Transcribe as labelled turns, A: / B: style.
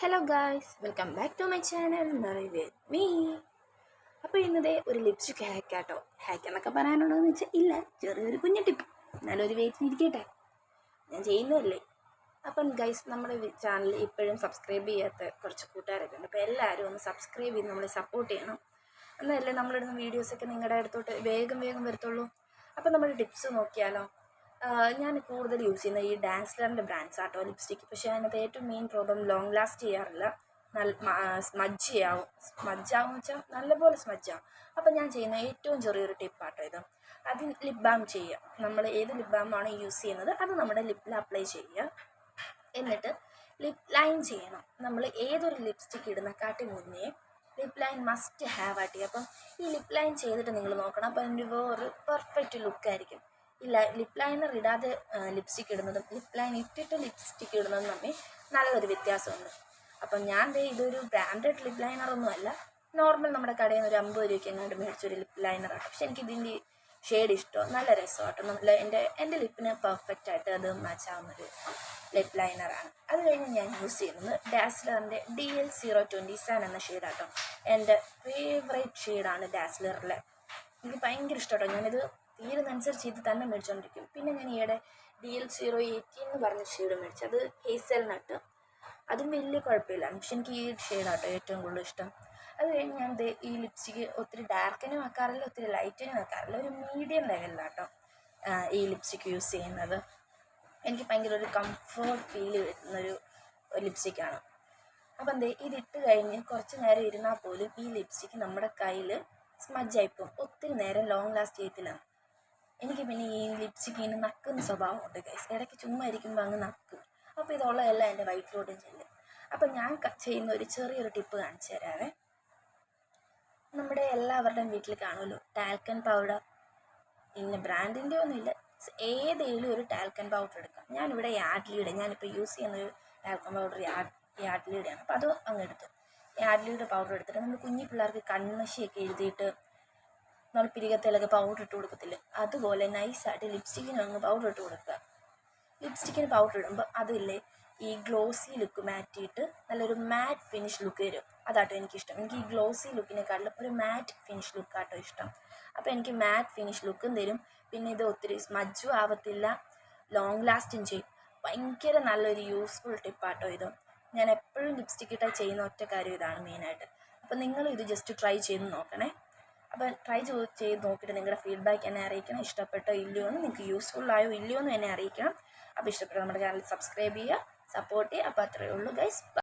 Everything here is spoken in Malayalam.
A: Hello guys, welcome back to my channel Merry with me. അപ്പോൾ ഇന്നത്തെ ഒരു ലിപ്സ്റ്റിക് ഹാക്കാട്ടോ. ഹാക്ക് എന്നൊക്കെ പറയാനുള്ളതെന്ന് വെച്ചാൽ ഇല്ല, ചെറിയൊരു കുഞ്ഞു ടിപ്പ്. എന്നാലും ഒരു വെയിറ്റിനിരിക്കട്ടെ, ഞാൻ ചെയ്യുന്നതല്ലേ. അപ്പം ഗൈസ്, നമ്മുടെ ചാനൽ ഇപ്പോഴും സബ്സ്ക്രൈബ് ചെയ്യാത്ത കുറച്ച് കൂട്ടുകാരൊക്കെ ഉണ്ട്. അപ്പോൾ എല്ലാവരും ഒന്ന് സബ്സ്ക്രൈബ് ചെയ്ത് നമ്മളെ സപ്പോർട്ട് ചെയ്യണം. എന്നല്ലേ നമ്മളിടുന്ന വീഡിയോസൊക്കെ നിങ്ങളുടെ അടുത്തോട്ട് വേഗം വരത്തുള്ളൂ. അപ്പോൾ നമ്മുടെ ടിപ്സ് നോക്കിയാലോ. ഞാൻ കൂടുതൽ യൂസ് ചെയ്യുന്ന ഈ ഡാൻസ്ലറിൻ്റെ ബ്രാൻഡ്സ് ആട്ടോ ലിപ്സ്റ്റിക്ക്. പക്ഷേ അതിനകത്ത് ഏറ്റവും മെയിൻ പ്രോബ്ലം ലോങ് ലാസ്റ്റ് ചെയ്യാറില്ല. സ്മജ്ജാവും വെച്ചാൽ നല്ലപോലെ സ്മജ്ജാവും. അപ്പം ഞാൻ ചെയ്യുന്ന ഏറ്റവും ചെറിയൊരു ടിപ്പാട്ടോ ഇത്. അതിന് ലിപ് ബാം ചെയ്യുക. നമ്മൾ ഏത് ലിപ് ബാമാണ് യൂസ് ചെയ്യുന്നത് അത് നമ്മുടെ ലിപ്പിൽ അപ്ലൈ ചെയ്യുക. എന്നിട്ട് ലിപ് ലൈൻ ചെയ്യണം. നമ്മൾ ഏതൊരു ലിപ്സ്റ്റിക്ക് ഇടുന്നക്കാട്ടി മുന്നേ ലിപ് ലൈൻ മസ്റ്റ് ഹാവ് ആയിട്ട്. അപ്പം ഈ ലിപ് ലൈൻ ചെയ്തിട്ട് നിങ്ങൾ നോക്കണം. അപ്പം അതിൻ്റെ വേറൊരു പെർഫെക്റ്റ് ലുക്കായിരിക്കും. ഇല്ല, ലിപ് ലൈനർ ഇടാതെ ലിപ്സ്റ്റിക്ക് ഇടുന്നതും ലിപ് ലൈൻ ഇട്ടിട്ട് ലിപ്സ്റ്റിക്ക് ഇടുന്നതും തമ്മിൽ നല്ലൊരു വ്യത്യാസമുണ്ട്. അപ്പം ഞാൻ ഇതൊരു ബ്രാൻഡഡ് ലിപ് ലൈനറൊന്നും അല്ല, നോർമൽ നമ്മുടെ കടയിൽ നിന്ന് ഒരു 50 രൂപയ്ക്ക് എങ്ങോട്ട് മേടിച്ചൊരു ലിപ് ലൈനറാണ്. പക്ഷെ എനിക്കിതിൻ്റെ ഷെയ്ഡ് ഇഷ്ടമാണ്, നല്ല രസമാട്ടോ. നല്ല എൻ്റെ ലിപ്പിന് പെർഫെക്റ്റായിട്ട് അത് മാച്ച് ആവുന്നൊരു ലിപ് ലൈനറാണ്. അത് കഴിഞ്ഞ് ഞാൻ യൂസ് ചെയ്യുന്നത് ഡാസ്ലറിൻ്റെ DL027 എന്ന ഷെയ്ഡാട്ടോ. എൻ്റെ ഫേവറേറ്റ് ഷെയ്ഡാണ് ഡാസ്ലറിലെ. എനിക്ക് ഭയങ്കര ഇഷ്ടമാട്ടോ. ഞാനിത് തീരുന്നതനുസരിച്ച് ഇത് തന്നെ മേടിച്ചുകൊണ്ടിരിക്കും. പിന്നെ ഞാൻ ഈയിടെ DL018 എന്ന് പറഞ്ഞ ഷെയ്ഡ് മേടിച്ചു. അത് ഹേസൽ നട്ട്. അതും വലിയ കുഴപ്പമില്ല, പക്ഷെ എനിക്ക് ഈ ഷെയ്ഡാട്ടോ ഏറ്റവും കൂടുതൽ ഇഷ്ടം. അത് കഴിഞ്ഞ് ഞാൻ ഈ ലിപ്സ്റ്റിക്ക് ഒത്തിരി ഡാർക്കിനും വെക്കാറില്ല, ഒത്തിരി ലൈറ്റിനും വെക്കാറില്ല, ഒരു മീഡിയം ലെവലിലാട്ടോ ഈ ലിപ്സ്റ്റിക്ക് യൂസ് ചെയ്യുന്നത്. എനിക്ക് ഭയങ്കര ഒരു കംഫേർട്ട് ഫീൽ വരുന്നൊരു ലിപ്സ്റ്റിക്കാണ്. അപ്പം ഇതിട്ട് കഴിഞ്ഞ് കുറച്ച് നേരം ഇരുന്നാൽ പോലും ഈ ലിപ്സ്റ്റിക്ക് നമ്മുടെ കയ്യിൽ സ്മജ്ജായിപ്പോവും. ഒത്തിരി നേരം ലോങ് ലാസ്റ്റ് ചെയ്യത്തില്ല. എനിക്ക് പിന്നെ ഈ ലിപ്സ്റ്റിക്ക് ഇങ്ങനെ നക്കുന്ന സ്വഭാവമുണ്ട് ഗൈസ്. ഇടയ്ക്ക് ചുമ്മാ ഇരിക്കുമ്പോൾ അങ്ങ് നക്കും. അപ്പോൾ ഇതുള്ളതെല്ലാം എൻ്റെ വയറ്റിലോട്ടും ചെല്ലും. അപ്പം ഞാൻ ചെയ്യുന്ന ഒരു ചെറിയൊരു ടിപ്പ് കാണിച്ചു തരാവേ. നമ്മുടെ എല്ലാവരുടെയും വീട്ടിൽ കാണുമല്ലോ ടാൽക്കൻ പൗഡർ. ഇന്ന ബ്രാൻഡിൻ്റെ ഒന്നുമില്ല, ഏതെങ്കിലും ഒരു ടാൽക്കൻ പൗഡർ എടുക്കാം. ഞാനിവിടെ യാഡ്ലിയുടെ, ഞാനിപ്പോൾ യൂസ് ചെയ്യുന്നൊരു ടാൽക്കൻ പൗഡർ യാഡ്ലിയുടെയാണ്. അപ്പോൾ അത് അങ്ങ് എടുത്തു. യാഡ്ലിയുടെ പൗഡർ എടുത്തിട്ട് നമ്മൾ കുഞ്ഞു പിള്ളേർക്ക് കൺമഷിയൊക്കെ എഴുതിയിട്ട് നമ്മൾ പിരികത്തിലൊക്കെ പൗഡർ ഇട്ട് കൊടുക്കത്തില്ല, അതുപോലെ നൈസായിട്ട് ലിപ്സ്റ്റിക്കിന് അങ്ങ് പൗഡർ ഇട്ട് കൊടുക്കുക. ലിപ്സ്റ്റിക്കിന് പൗഡർ ഇടുമ്പോൾ അതില്ലേ ഈ ഗ്ലോസി ലുക്ക് മാറ്റിയിട്ട് നല്ലൊരു മാറ്റ് ഫിനിഷ് ലുക്ക് തരും. അതാട്ടോ എനിക്കിഷ്ടം. എനിക്ക് ഈ ഗ്ലോസി ലുക്കിനെക്കാളും ഒരു മാറ്റ് ഫിനിഷ് ലുക്കാട്ടോ ഇഷ്ടം. അപ്പോൾ എനിക്ക് മാറ്റ് ഫിനിഷ് ലുക്കും തരും. പിന്നെ ഇത് ഒത്തിരി സ്മജ്ജും ആവത്തില്ല, ലോങ് ലാസ്റ്റിങ് ചെയ്യും. ഭയങ്കര നല്ലൊരു യൂസ്ഫുൾ ടിപ്പാട്ടോ ഇത്. ഞാൻ എപ്പോഴും ലിപ്സ്റ്റിക്ക് ഇട്ടാൽ ചെയ്യുന്ന ഒറ്റ കാര്യം ഇതാണ് മെയിനായിട്ട്. അപ്പോൾ നിങ്ങൾ ഇത് ജസ്റ്റ് ട്രൈ ചെയ്ത് നോക്കണേ. അപ്പോൾ ട്രൈ ചെയ്ത് നോക്കിയിട്ട് നിങ്ങളുടെ ഫീഡ്ബാക്ക് എന്നെ അറിയിക്കണം. ഇഷ്ടപ്പെട്ടോ ഇല്ലയോ എന്ന്, നിങ്ങൾക്ക് യൂസ്ഫുൾ ആയോ ഇല്ലയോ എന്ന് എന്നെ അറിയിക്കണം. അപ്പോൾ ഇഷ്ടപ്പെട്ടോ നമ്മുടെ ചാനൽ സബ്സ്ക്രൈബ് ചെയ്യുക, സപ്പോർട്ട് ചെയ്യുക. അപ്പോൾ അത്രയേ ഉള്ളൂ ഗൈസ്.